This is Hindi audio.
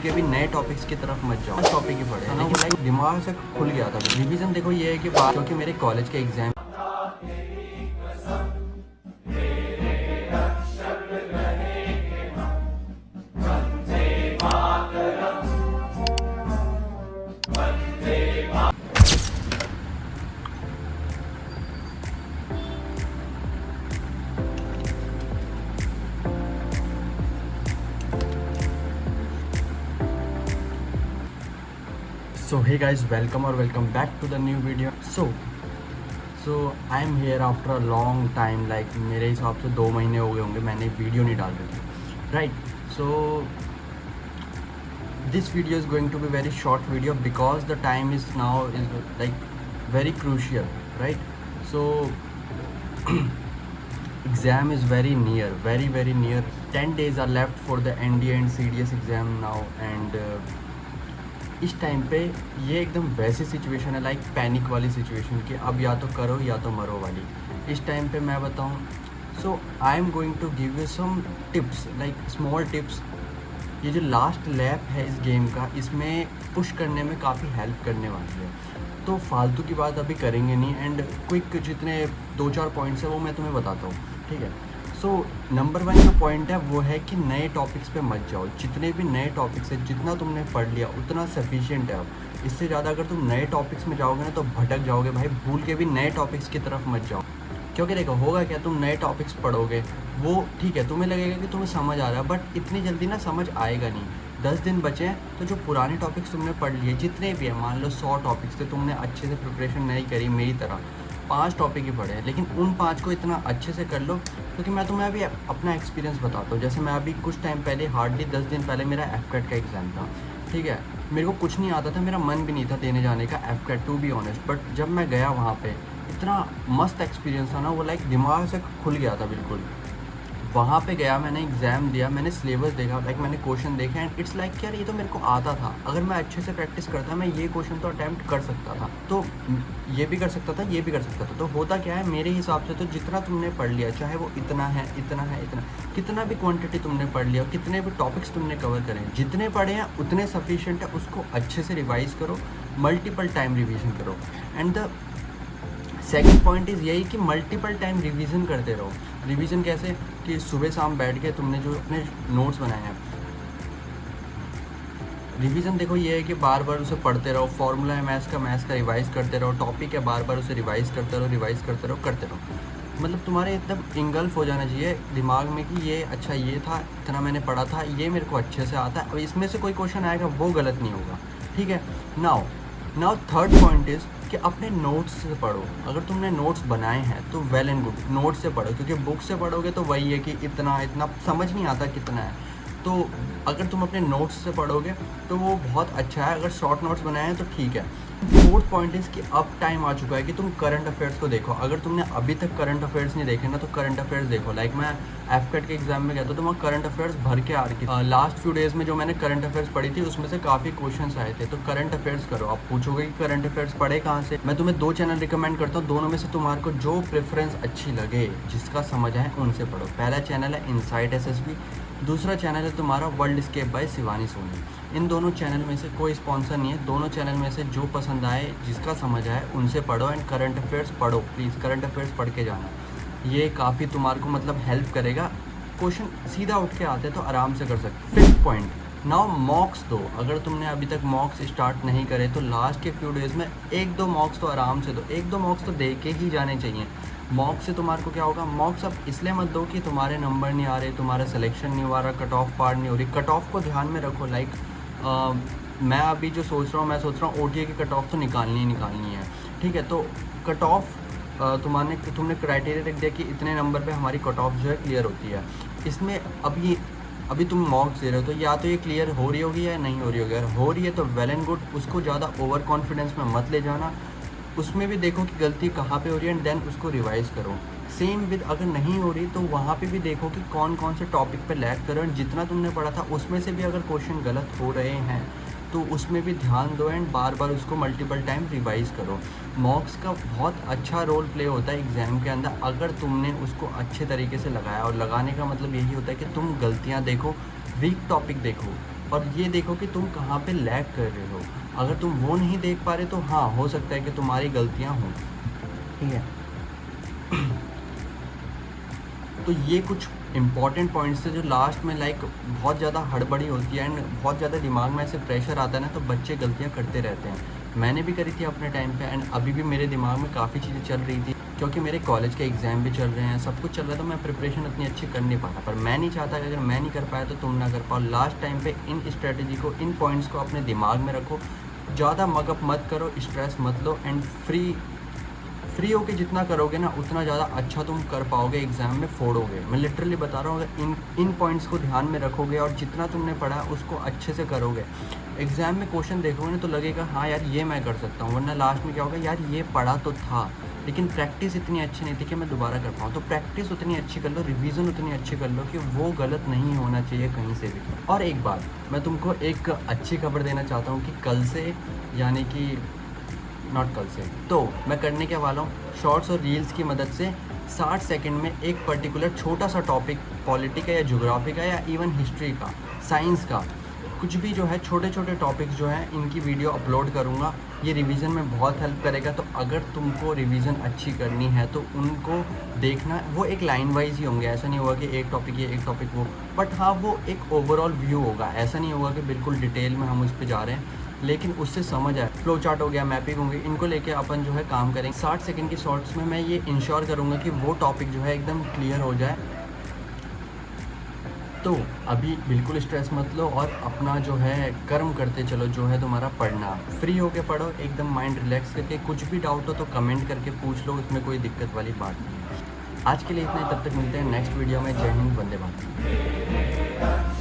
कि अभी नए टॉपिक्स की तरफ मत जाओ, टॉपिक ही पढ़े लेकिन लाइक दिमाग से खुल गया था। रिवीजन देखो ये है कि बात, क्योंकि मेरे कॉलेज के exam so hey guys welcome और welcome back to the new video. So I am here after a long time, like मेरे हिसाब से 2 महीने हो गए होंगे मैंने वीडियो नहीं डाल रही थी, right. So this video is going to be very short video because the time is now is like very crucial, right. So exam is very near, very near. 10 days are left for the NDA and CDS exam now, and इस टाइम पे ये एकदम वैसी सिचुएशन है, लाइक पैनिक वाली सिचुएशन कि अब या तो करो या तो मरो वाली। इस टाइम पे मैं बताऊँ, so I am going to give you some tips, like small tips. ये जो लास्ट लैप है इस गेम का, इसमें पुश करने में काफ़ी हेल्प करने वाली है। तो फालतू की बात अभी करेंगे नहीं, एंड क्विक जितने 2-4 पॉइंट्स है वो मैं तुम्हें बताता हूँ, ठीक है। सो नंबर 1 जो पॉइंट है वो है कि नए टॉपिक्स पे मत जाओ। जितने भी नए टॉपिक्स हैं, जितना तुमने पढ़ लिया उतना सफिशिएंट है। अब इससे ज़्यादा अगर तुम नए टॉपिक्स में जाओगे ना तो भटक जाओगे भाई। भूल के भी नए टॉपिक्स की तरफ मत जाओ, क्योंकि देखो होगा क्या, तुम नए टॉपिक्स पढ़ोगे, वो ठीक है तुम्हें लगेगा कि तुम्हें समझ आ रहा है, बट इतनी जल्दी ना समझ आएगा नहीं। 10 दिन बचे हैं तो जो पुराने टॉपिक्स तुमने पढ़ लिए, जितने भी हैं, मान लो 100 टॉपिक्स थे, तुमने अच्छे से प्रिपरेशन नहीं करी मेरी तरह, 5 टॉपिक ही पढ़े हैं, लेकिन उन 5 को इतना अच्छे से कर लो। क्योंकि मैं तुम्हें अभी अपना एक्सपीरियंस बताता हूँ। जैसे मैं अभी कुछ टाइम पहले, हार्डली 10 दिन पहले मेरा FCAT का एग्ज़ाम था, ठीक है। मेरे को कुछ नहीं आता था, मेरा मन भी नहीं था देने जाने का FCAT, to be honest. But जब मैं गया वहाँ पे, इतना मस्त एक्सपीरियंस था ना वो, लाइक दिमाग से खुल गया था बिल्कुल। वहाँ पे गया, मैंने एग्ज़ाम दिया, मैंने सिलेबस देखा, लाइक मैंने क्वेश्चन देखे, एंड इट्स लाइक यार ये तो मेरे को आता था। अगर मैं अच्छे से प्रैक्टिस करता मैं ये क्वेश्चन तो अटैम्प्ट कर सकता था, तो ये भी कर सकता था, ये भी कर सकता था। तो होता क्या है मेरे हिसाब से, तो जितना तुमने पढ़ लिया, चाहे वो इतना है, कितना भी क्वांटिटी तुमने पढ़ लिया, कितने भी टॉपिक्स तुमने कवर करें, जितने पढ़े हैं उतने सफिशिएंट है। उसको अच्छे से रिवाइज़ करो, मल्टीपल टाइम रिविज़न करो। And the second point is यही कि मल्टीपल टाइम रिवीजन करते रहो। रिवीजन कैसे कि सुबह शाम बैठ के तुमने जो अपने नोट्स बनाए हैं, रिवीजन देखो ये है कि बार बार उसे पढ़ते रहो। फॉर्मूला है मैथ्स का रिवाइज़ करते रहो। टॉपिक है, बार बार उसे रिवाइज़ करते रहो। मतलब तुम्हारे एकदम इंगल्फ हो जाना चाहिए दिमाग में कि ये अच्छा, ये था, इतना मैंने पढ़ा था, ये मेरे को अच्छे से आता है। अब इसमें से कोई क्वेश्चन आएगा वो गलत नहीं होगा, ठीक है। नाउ थर्ड पॉइंट इज़ कि अपने नोट्स से पढ़ो। अगर तुमने नोट्स बनाए हैं तो वेल एंड गुड, नोट्स से पढ़ो, क्योंकि बुक से पढ़ोगे तो वही है कि इतना समझ नहीं आता कितना है। तो अगर तुम अपने नोट्स से पढ़ोगे तो वो बहुत अच्छा है। अगर शॉर्ट नोट्स बनाए हैं तो ठीक है। फोर्थ पॉइंट इज़ कि अब टाइम आ चुका है कि तुम करंट अफेयर्स को देखो। अगर तुमने अभी तक करंट अफेयर्स नहीं देखे ना तो करंट अफेयर्स देखो। लाइक मैं FCAT के एग्जाम में गया था तो वहाँ करंट अफेयर्स भर के आ रही थी। लास्ट फ्यू डेज़ में जो मैंने करंट अफेयर्स पढ़ी थी उसमें से काफ़ी क्वेश्चंस आए थे। तो करंट अफेयर्स करो। आप पूछोगे कि करंट अफेयर्स पढ़े कहाँ से, मैं तुम्हें 2 चैनल रिकमेंड करता हूँ। दोनों में से तुम्हारे को जो प्रेफरेंस अच्छी लगे, जिसका समझ आए, उनसे पढ़ो। पहला चैनल है इनसाइट SSB, दूसरा चैनल है तुम्हारा world scape by Shivani Soni. इन दोनों चैनल में से कोई स्पॉन्सर नहीं है। दोनों चैनल में से जो पसंद आए, जिसका समझ आए, उनसे पढ़ो। एंड करंट अफेयर्स पढ़ो प्लीज़, करंट अफेयर्स पढ़ के जाना। ये काफ़ी तुम्हारे को मतलब हेल्प करेगा। क्वेश्चन सीधा उठ के आते तो आराम से कर सकते। फिफ्थ पॉइंट, नाउ मॉक्स दो। अगर तुमने अभी तक मॉक्स स्टार्ट नहीं करे तो लास्ट के फ्यू डेज़ में 1-2 मॉक्स तो आराम से दो। 1-2 मॉक्स तो दे के ही जाने चाहिए। मॉक्स से तुम्हारे को क्या होगा, मॉक्स अब इसलिए मत दो कि तुम्हारे नंबर नहीं आ रहे, तुम्हारा सिलेक्शन नहीं हुआ रहा, कट ऑफ पार नहीं हो रही। कट ऑफ को ध्यान में रखो। लाइक मैं अभी जो सोच रहा हूँ, OTA की कट ऑफ तो निकालनी है, ठीक है। तो कट ऑफ तुमने क्राइटेरिया रख दिया कि इतने नंबर पे हमारी कट ऑफ जो है क्लियर होती है। इसमें अभी तुम मॉक्स दे रहे हो तो या तो ये क्लियर हो रही होगी या नहीं हो रही होगी। अगर हो रही है तो वेल एंड गुड, उसको ज़्यादा ओवर कॉन्फिडेंस में मत ले जाना। उसमें भी देखो कि गलती कहाँ पे हो रही है एंड देन उसको रिवाइज़ करो। सेम विद अगर नहीं हो रही तो वहाँ पे भी देखो कि कौन कौन से टॉपिक पे लैग करो, एंड जितना तुमने पढ़ा था उसमें से भी अगर क्वेश्चन गलत हो रहे हैं तो उसमें भी ध्यान दो एंड बार बार उसको मल्टीपल टाइम रिवाइज़ करो। मॉक्स का बहुत अच्छा रोल प्ले होता है एग्ज़ाम के अंदर अगर तुमने उसको अच्छे तरीके से लगाया। और लगाने का मतलब यही होता है कि तुम गलतियाँ देखो, वीक टॉपिक देखो, और ये देखो कि तुम कहाँ पे लैग कर रहे हो। अगर तुम वो नहीं देख पा रहे तो हाँ, हो सकता है कि तुम्हारी गलतियाँ हों, ठीक है। तो ये कुछ इंपॉर्टेंट पॉइंट्स थे जो लास्ट में लाइक बहुत ज़्यादा हड़बड़ी होती है एंड बहुत ज़्यादा दिमाग में ऐसे प्रेशर आता है ना, तो बच्चे गलतियाँ करते रहते हैं। मैंने भी करी थी अपने टाइम पे एंड अभी भी मेरे दिमाग में काफ़ी चीज़ें चल रही थी, क्योंकि मेरे कॉलेज के एग्ज़ाम भी चल रहे हैं, सब कुछ चल रहा है, तो मैं प्रिपरेशन उतनी अच्छी कर नहीं पाता। पर मैं नहीं चाहता कि अगर मैं नहीं कर पाया तो तुम ना कर पाओ। लास्ट टाइम पे इन स्ट्रेटजी को, इन पॉइंट्स को अपने दिमाग में रखो, ज़्यादा मगअप मत करो, स्ट्रेस मत लो एंड फ्री होके जितना करोगे ना उतना ज़्यादा अच्छा तुम कर पाओगे, एग्ज़ाम में फोड़ोगे। मैं लिटरली बता रहा हूँ, अगर इन पॉइंट्स को ध्यान में रखोगे और जितना तुमने पढ़ा है उसको अच्छे से करोगे, एग्ज़ाम में क्वेश्चन देखोगे ना तो लगेगा हाँ यार ये मैं कर सकता हूँ। वरना लास्ट में क्या होगा, यार ये पढ़ा तो था लेकिन प्रैक्टिस इतनी अच्छी नहीं थी कि मैं दोबारा कर पाऊँ। तो प्रैक्टिस उतनी अच्छी कर लो, रिवीजन उतनी अच्छी कर लो कि वो गलत नहीं होना चाहिए कहीं से भी। और एक बात मैं तुमको एक अच्छी खबर देना चाहता हूँ कि कल से, यानी कि नॉट कल से, तो मैं करने के वाला हूँ शॉर्ट्स और रील्स की मदद से 60 सेकंड में एक पर्टिकुलर छोटा सा टॉपिक, पॉलिटी का या ज्योग्राफी का या इवन हिस्ट्री का, साइंस का, कुछ भी जो है छोटे छोटे टॉपिक्स जो हैं इनकी वीडियो अपलोड करूँगा। ये रिवीजन में बहुत हेल्प करेगा। तो अगर तुमको रिवीजन अच्छी करनी है तो उनको देखना, वो एक लाइन वाइज ही होंगे, ऐसा नहीं होगा कि एक टॉपिक ये एक टॉपिक वो, बट हाँ वो एक ओवरऑल व्यू होगा। ऐसा नहीं होगा कि बिल्कुल डिटेल में हम उस पर जा रहे हैं, लेकिन उससे समझ आए। फ्लो चार्ट हो गया, मैपिंग होंगी, इनको लेके अपन जो है काम करेंगे। 60 सेकंड की शॉर्ट्स में मैं ये इंश्योर करूँगा कि वो टॉपिक जो है एकदम क्लियर हो जाए। तो अभी बिल्कुल स्ट्रेस मत लो और अपना जो है कर्म करते चलो, जो है तुम्हारा पढ़ना। फ्री होके पढ़ो, एकदम माइंड रिलैक्स करके। कुछ भी डाउट हो तो कमेंट करके पूछ लो, उसमें कोई दिक्कत वाली बात नहीं है। आज के लिए इतना ही, तब तक मिलते हैं नेक्स्ट वीडियो में। जय हिंद, वंदे मातरम।